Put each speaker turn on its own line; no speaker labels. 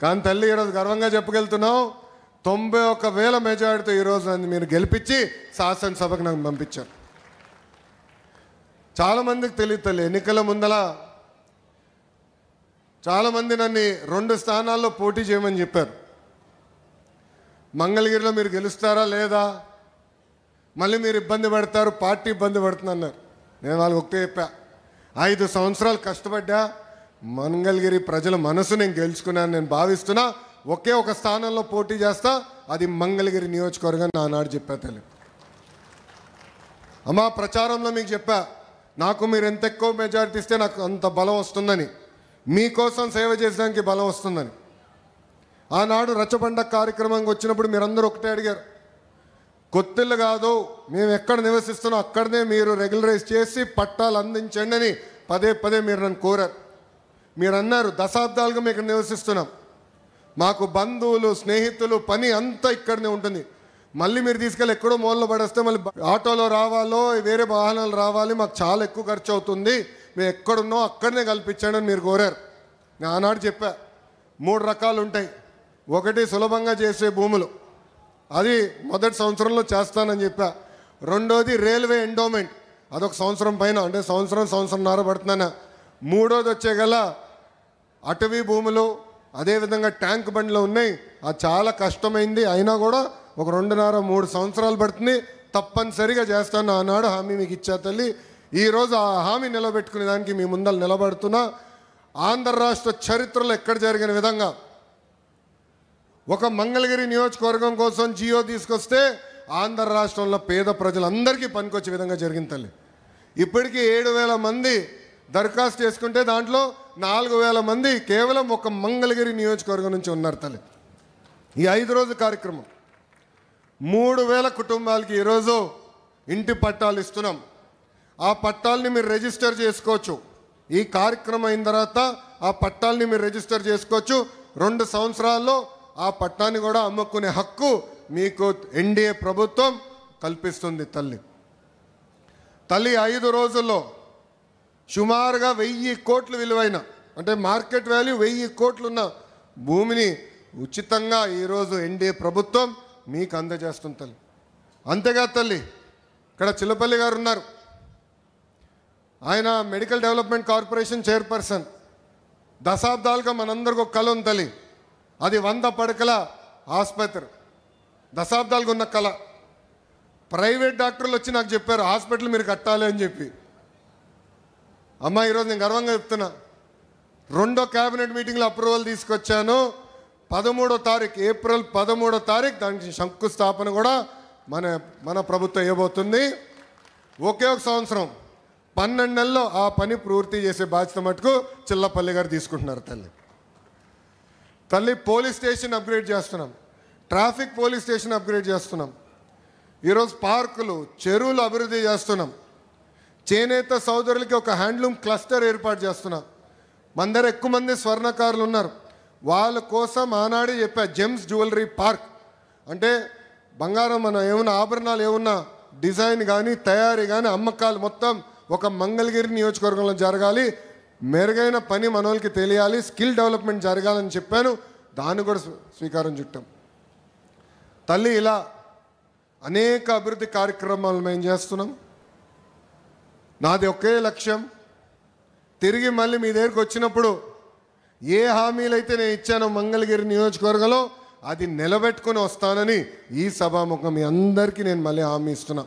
కానీ తల్లి ఈరోజు గర్వంగా చెప్పగలుగుతున్నాం, 91,000 మెజారిటీతో ఈరోజు నన్ను మీరు గెలిపించి శాసనసభకు నన్ను పంపించారు. చాలామందికి తెలియదు తల్లి, ఎన్నికల ముందల చాలామంది నన్ను 2 స్థానాల్లో పోటీ చేయమని చెప్పారు. మంగళగిరిలో మీరు గెలుస్తారా లేదా, మళ్ళీ మీరు ఇబ్బంది పడతారు, పార్టీ ఇబ్బంది పడుతుంది అన్నారు. నేను వాళ్ళకి ఒకటే చెప్పా, 5 సంవత్సరాలు కష్టపడ్డా, మంగళగిరి ప్రజల మనసు నేను గెలుచుకున్నాను నేను భావిస్తున్నా. ఒకే ఒక స్థానంలో పోటీ చేస్తా, అది మంగళగిరి నియోజకవర్గం ఆనాడు చెప్పా తల్లి. అమ్మా ప్రచారంలో మీకు చెప్పా, నాకు మీరు ఎంత ఎక్కువ మెజారిటీ ఇస్తే నాకు అంత బలం వస్తుందని, మీకోసం సేవ చేసడానికి బలం వస్తుందని. ఆనాడు రచ్చబండ కార్యక్రమానికి వచ్చినప్పుడు మీరందరూ ఒకటే అడిగారు, కొత్తిల్లు కాదు, మేము ఎక్కడ నివసిస్తున్నాం అక్కడనే మీరు రెగ్యులరైజ్ చేసి పట్టాలు అందించండి అని పదే మీరు నన్ను కోరారు. మీరు అన్నారు, దశాబ్దాలుగా మేము ఇక్కడ నివసిస్తున్నాం, మాకు బంధువులు స్నేహితులు పని అంతా ఇక్కడనే ఉంటుంది, మళ్ళీ మీరు తీసుకెళ్ళి ఎక్కడో మూలలో పడేస్తే మళ్ళీ ఆటోలో రావాలో వేరే వాహనాలు రావాలి, మాకు చాలా ఎక్కువ ఖర్చు అవుతుంది, మేము ఎక్కడున్నాం అక్కడనే కల్పించండి అని మీరు కోరారు. నేను ఆనాడు చెప్పా, 3 రకాలు ఉంటాయి. ఒకటి సులభంగా చేసే భూములు, అది మొదటి సంవత్సరంలో చేస్తానని చెప్పా. రెండోది రైల్వే ఎండోమెంట్, అదొక సంవత్సరం పైన, అంటే సంవత్సరంన్నర పడుతున్నాను. మూడోది వచ్చే గల అటవీ భూములు, అదేవిధంగా ట్యాంక్ బండ్లు ఉన్నాయి, అది చాలా కష్టమైంది, అయినా కూడా ఒక 2.5-3 సంవత్సరాలు పడుతుంది, తప్పనిసరిగా చేస్తాను ఆనాడు హామీ మీకు ఇచ్చా తల్లి. ఈరోజు ఆ హామీ నిలబెట్టుకునే దానికి మీ ముందర నిలబడుతున్నా. ఆంధ్ర రాష్ట్ర చరిత్రలో ఎక్కడ జరిగిన విధంగా ఒక మంగళగిరి నియోజకవర్గం కోసం జియో తీసుకొస్తే ఆంధ్ర రాష్ట్రంలో పేద ప్రజలందరికీ పనికొచ్చే విధంగా జరిగింది తల్లి. ఇప్పటికీ 7,000 మంది దరఖాస్తు చేసుకుంటే దాంట్లో 4,000 మంది కేవలం ఒక మంగళగిరి నియోజకవర్గం నుంచి ఉన్నారు తల్లి. ఈ 5 రోజుల కార్యక్రమం 3,000 కుటుంబాలకి ఈరోజు ఇంటి పట్టాలు ఇస్తున్నాం. ఆ పట్టాలని మీరు రిజిస్టర్ చేసుకోవచ్చు. ఈ కార్యక్రమం అయిన తర్వాత ఆ పట్టాలని మీరు రిజిస్టర్ చేసుకోవచ్చు. 2 సంవత్సరాల్లో ఆ పట్టాన్ని కూడా అమ్ముకునే హక్కు మీకు ఎన్డీఏ ప్రభుత్వం కల్పిస్తుంది తల్లి. 5 రోజుల్లో సుమారుగా 1,000 కోట్ల విలువైన, అంటే మార్కెట్ వాల్యూ 1,000 కోట్లున్న భూమిని ఉచితంగా ఈరోజు ఎన్డీఏ ప్రభుత్వం మీకు అందజేస్తుంది తల్లి. అంతేకాదు తల్లి, ఇక్కడ చిల్లపల్లి గారు ఉన్నారు, ఆయన మెడికల్ డెవలప్మెంట్ కార్పొరేషన్ చైర్పర్సన్. దశాబ్దాలుగా మనందరికీ ఒక కళ ఉంది తల్లి, అది 100 పడకల ఆసుపత్రి, దశాబ్దాలుగా ఉన్న కళ. ప్రైవేట్ డాక్టర్లు వచ్చి నాకు చెప్పారు, హాస్పిటల్ మీరు కట్టాలి అని చెప్పి. అమ్మ ఈరోజు నేను గర్వంగా చెప్తున్నా, 2వ క్యాబినెట్ మీటింగ్లో అప్రూవల్ తీసుకొచ్చాను. 13వ తారీఖు, ఏప్రిల్ 13వ తారీఖు దానికి శంకుస్థాపన కూడా మన ప్రభుత్వం ఇవ్వబోతుంది. ఒకే ఒక సంవత్సరం 12 నెలల్లో ఆ పని పూర్తి చేసే బాధ్యత మటుకు చిల్లపల్లి గారు తీసుకుంటున్నారు తల్లి. పోలీస్ స్టేషన్ అప్గ్రేడ్ చేస్తున్నాం, ట్రాఫిక్ పోలీస్ స్టేషన్ అప్గ్రేడ్ చేస్తున్నాం. ఈరోజు పార్కులు చెరువులు అభివృద్ధి చేస్తున్నాం. చేనేత సోదరులకి ఒక హ్యాండ్లూమ్ క్లస్టర్ ఏర్పాటు చేస్తున్నాం. మన దగ్గర ఎక్కువ మంది స్వర్ణకారులు ఉన్నారు, వాళ్ళ కోసం ఆనాడే చెప్పా జెమ్స్ జ్యువెలరీ పార్క్, అంటే బంగారం మన ఏమన్నా ఆభరణాలు ఏమన్నా డిజైన్ కానీ తయారీ కానీ అమ్మకాలు మొత్తం ఒక మంగళగిరి నియోజకవర్గంలో జరగాలి, మెరుగైన పని మనోళ్ళకి తెలియాలి, స్కిల్ డెవలప్మెంట్ జరగాలని చెప్పాను. దాన్ని కూడా స్వీకారం చుట్టాం తల్లి. ఇలా అనేక అభివృద్ధి కార్యక్రమాలు మేము చేస్తున్నాం. నాది ఒకే లక్ష్యం, తిరిగి మళ్ళీ మీ దగ్గరికి వచ్చినప్పుడు ఏ హామీలైతే నేను ఇచ్చానో మంగళగిరి నియోజకవర్గంలో అది నిలబెట్టుకుని వస్తానని ఈ సభాముఖం మీ అందరికీ నేను మళ్ళీ హామీ ఇస్తున్నా.